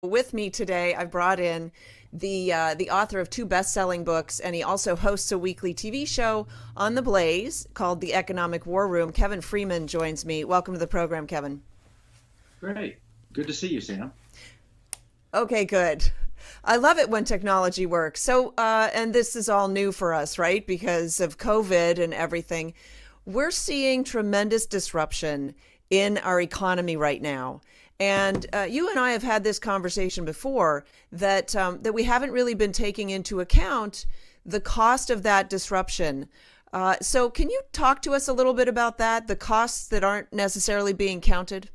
With me today, I've brought in the author of two best-selling books, and he also hosts a weekly TV show on the Blaze called The Economic War Room. Kevin Freeman joins me. Welcome to the program, Kevin. Great. Good to see you, Sam. Okay, good. I love it when technology works. And this is all new for us, right? Because of COVID and everything. We're seeing tremendous disruption in our economy right now. And you and I have had this conversation before that we haven't really been taking into account the cost of that disruption. So, can you talk to us a little bit about that, the costs that aren't necessarily being counted?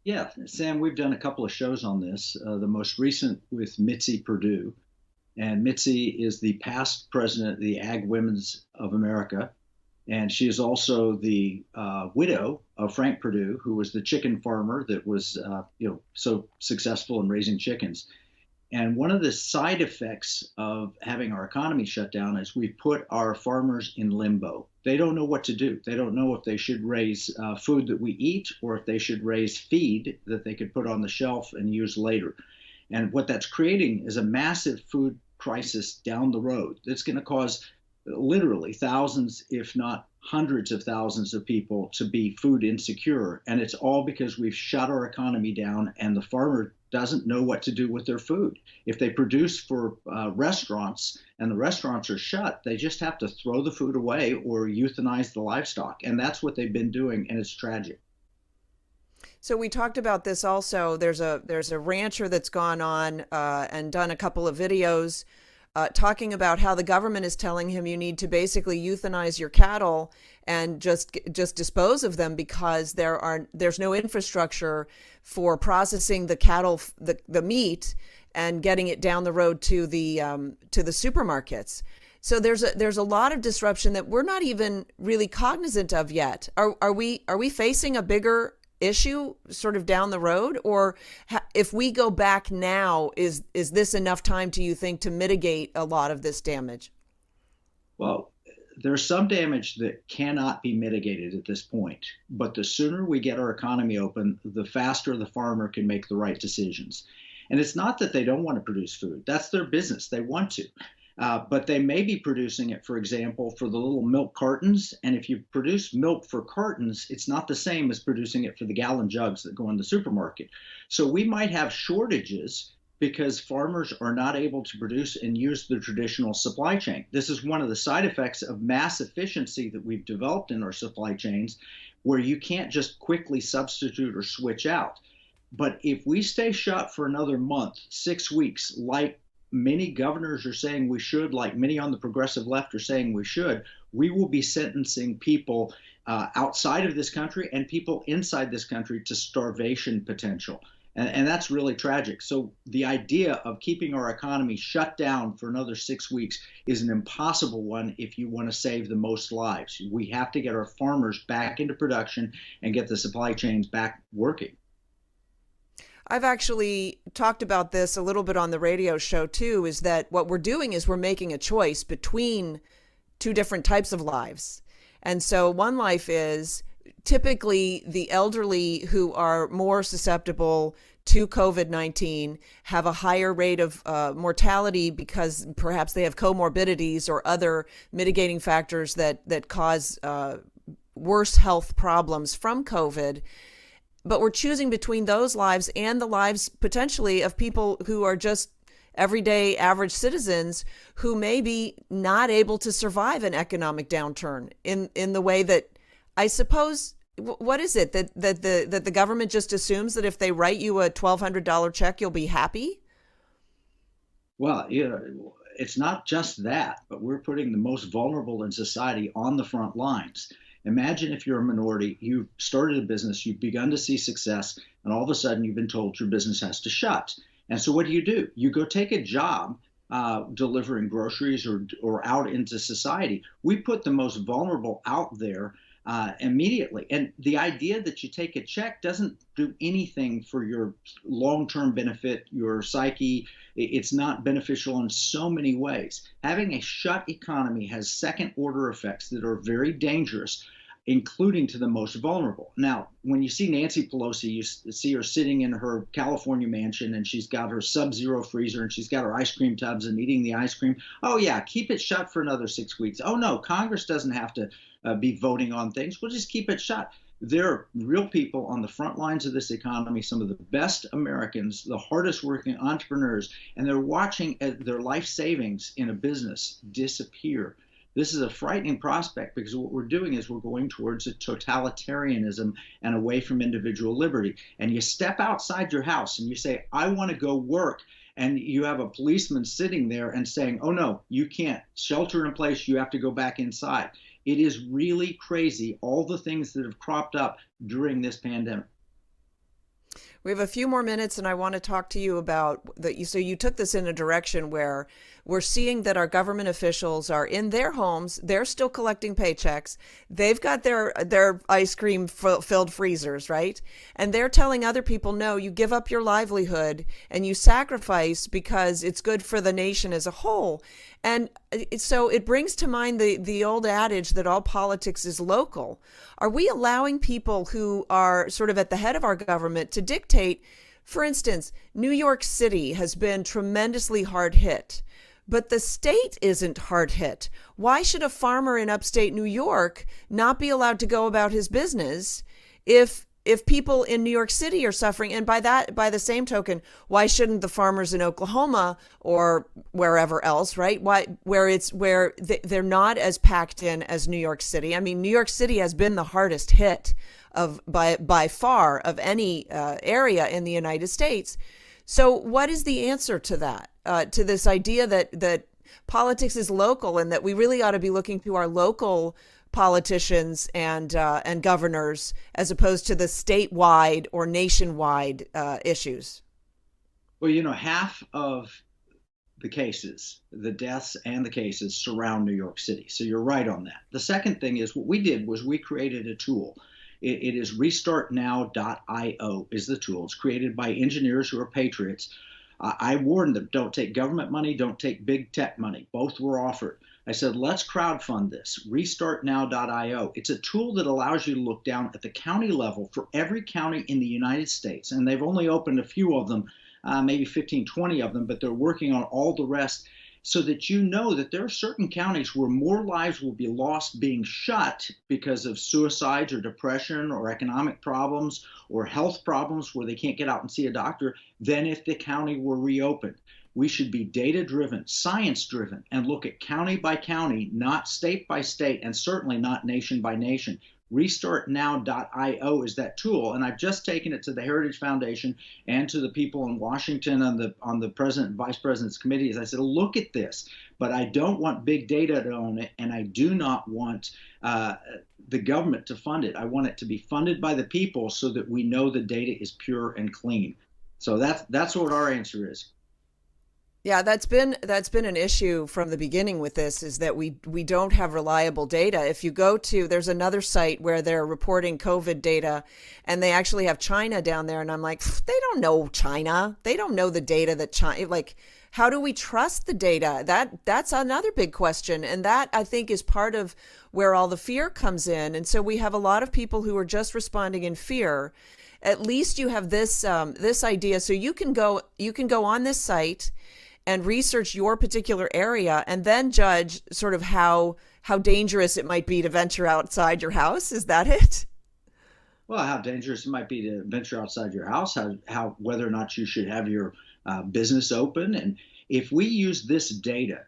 Yeah, Sam, we've done a couple of shows on this. The most recent with Mitzi Perdue. And Mitzi is the past president of the Ag Women's of America. And she is also the widow of Frank Perdue, who was the chicken farmer that was, so successful in raising chickens. And one of the side effects of having our economy shut down is we put our farmers in limbo. They don't know what to do. They don't know if they should raise food that we eat or if they should raise feed that they could put on the shelf and use later. And what that's creating is a massive food crisis down the road that's going to cause literally thousands, if not hundreds of thousands of people to be food insecure. And it's all because we've shut our economy down and the farmer doesn't know what to do with their food. If they produce for restaurants and the restaurants are shut, they just have to throw the food away or euthanize the livestock. And that's what they've been doing. And it's tragic. So we talked about this also. There's a rancher that's gone on and done a couple of videos talking about how the government is telling him you need to basically euthanize your cattle and just dispose of them because there's no infrastructure for processing the cattle, the meat, and getting it down the road to the supermarkets. So there's a lot of disruption that we're not even really cognizant of yet. Are we facing a bigger issue sort of down the road, or if we go back now, is this enough time, do you think, to mitigate a lot of this damage? Well, there's some damage that cannot be mitigated at this point, but the sooner we get our economy open, the faster the farmer can make the right decisions. And it's not that they don't want to produce food. That's their business. They want to. But they may be producing it, for example, for the little milk cartons. And if you produce milk for cartons, it's not the same as producing it for the gallon jugs that go in the supermarket. So we might have shortages because farmers are not able to produce and use the traditional supply chain. This is one of the side effects of mass efficiency that we've developed in our supply chains, where you can't just quickly substitute or switch out. But if we stay shut for another month, 6 weeks, like many governors are saying we should, like many on the progressive left are saying we should, we will be sentencing people outside of this country and people inside this country to starvation potential. And that's really tragic. So the idea of keeping our economy shut down for another 6 weeks is an impossible one if you want to save the most lives. We have to get our farmers back into production and get the supply chains back working. I've actually talked about this a little bit on the radio show too, is that what we're doing is we're making a choice between two different types of lives. And so one life is typically the elderly who are more susceptible to COVID-19 have a higher rate of mortality because perhaps they have comorbidities or other mitigating factors that cause worse health problems from COVID. But we're choosing between those lives and the lives potentially of people who are just everyday average citizens who may be not able to survive an economic downturn in the way that I suppose. What is it that the government just assumes that if they write you a $1,200 check, you'll be happy? Well, it's not just that, but we're putting the most vulnerable in society on the front lines. Imagine if you're a minority, you've started a business, you've begun to see success, and all of a sudden you've been told your business has to shut. And so what do? You go take a job delivering groceries or out into society. We put the most vulnerable out there immediately. And the idea that you take a check doesn't do anything for your long-term benefit, your psyche. It's not beneficial in so many ways. Having a shut economy has second-order effects that are very dangerous. including to the most vulnerable. Now, when you see Nancy Pelosi, you see her sitting in her California mansion, and she's got her sub-zero freezer, and she's got her ice cream tubs and eating the ice cream. Oh yeah, keep it shut for another 6 weeks. Oh no, Congress doesn't have to be voting on things. We'll just keep it shut. There are real people on the front lines of this economy, some of the best Americans, the hardest working entrepreneurs, and they're watching their life savings in a business disappear. This is a frightening prospect, because what we're doing is we're going towards a totalitarianism and away from individual liberty. And you step outside your house and you say, I want to go work. And you have a policeman sitting there and saying, oh no, you can't. Shelter in place, you have to go back inside. It is really crazy, all the things that have cropped up during this pandemic. We have a few more minutes, and I want to talk to you about that. So you took this in a direction where we're seeing that our government officials are in their homes. They're still collecting paychecks. They've got their ice cream filled freezers, right? And they're telling other people, no, you give up your livelihood and you sacrifice because it's good for the nation as a whole. And so it brings to mind the old adage that all politics is local. Are we allowing people who are sort of at the head of our government to dictate? For instance, New York City has been tremendously hard hit, but the state isn't hard hit. Why should a farmer in upstate New York not be allowed to go about his business if people in New York City are suffering? And by the same token, why shouldn't the farmers in Oklahoma or wherever else, right? Where they're not as packed in as New York City. I mean, New York City has been the hardest hit by far of any area in the United States. So what is the answer to that? To this idea that politics is local, and that we really ought to be looking to our local politicians and governors as opposed to the statewide or nationwide issues? Well, half of the cases, the deaths and the cases, surround New York City. So you're right on that. The second thing is, what we did was we created a tool. It is restartnow.io is the tool. It's created by engineers who are patriots. I warned them, don't take government money, don't take big tech money. Both were offered. I said, let's crowdfund this, restartnow.io. It's a tool that allows you to look down at the county level for every county in the United States. And they've only opened a few of them, maybe 15, 20 of them, but they're working on all the rest, so that you know that there are certain counties where more lives will be lost being shut because of suicides or depression or economic problems or health problems where they can't get out and see a doctor than if the county were reopened. We should be data-driven, science-driven, and look at county by county, not state by state, and certainly not nation by nation. Restartnow.io is that tool, and I've just taken it to the Heritage Foundation and to the people in Washington on the president and vice president's committees. I said, look at this, but I don't want big data to own it, and I do not want the government to fund it. I want it to be funded by the people so that we know the data is pure and clean. So that's what our answer is. Yeah, that's been an issue from the beginning with this, is that we don't have reliable data. If you go to, there's another site where they're reporting COVID data, and they actually have China down there, and I'm like, they don't know China. They don't know the data that China, like, how do we trust the data? That's another big question, and that, I think, is part of where all the fear comes in. And so we have a lot of people who are just responding in fear. At least you have this idea, so you can go on this site and research your particular area, and then judge sort of how dangerous it might be to venture outside your house. Is that it? Well, how dangerous it might be to venture outside your house, how whether or not you should have your business open. And if we use this data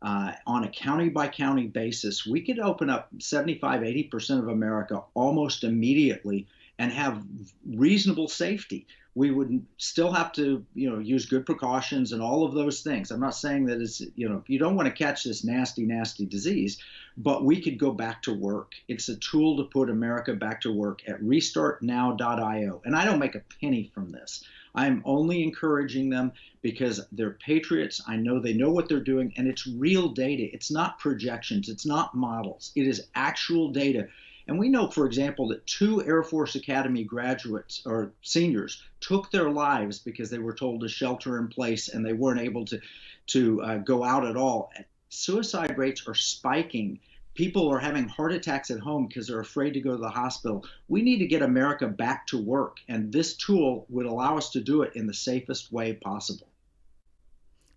on a county by county basis, we could open up 75, 80% of America almost immediately and have reasonable safety. We would still have to, use good precautions and all of those things. I'm not saying that it's, you don't want to catch this nasty, nasty disease, but we could go back to work. It's a tool to put America back to work at restartnow.io. And I don't make a penny from this. I'm only encouraging them because they're patriots. I know they know what they're doing, and it's real data. It's not projections. It's not models. It is actual data. And we know, for example, that 2 Air Force Academy graduates or seniors took their lives because they were told to shelter in place and they weren't able to go out at all. Suicide rates are spiking People are having heart attacks at home because they're afraid to go to the hospital. We need to get America back to work, and this tool would allow us to do it in the safest way possible.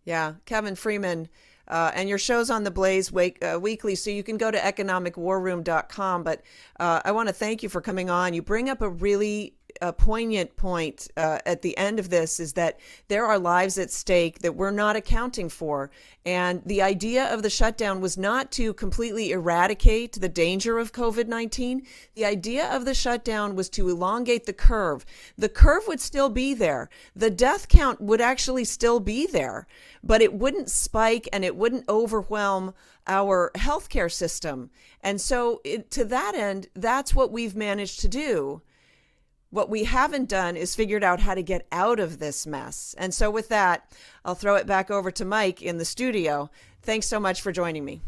Yeah, Kevin Freeman, and your show's on the Blaze weekly, so you can go to economicwarroom.com. But I want to thank you for coming on. You bring up a really poignant point at the end of this, is that there are lives at stake that we're not accounting for. And the idea of the shutdown was not to completely eradicate the danger of COVID-19. The idea of the shutdown was to elongate the curve. The curve would still be there. The death count would actually still be there, but it wouldn't spike and it wouldn't overwhelm our healthcare system. And so to that end, that's what we've managed to do. What we haven't done is figured out how to get out of this mess. And so with that, I'll throw it back over to Mike in the studio. Thanks so much for joining me.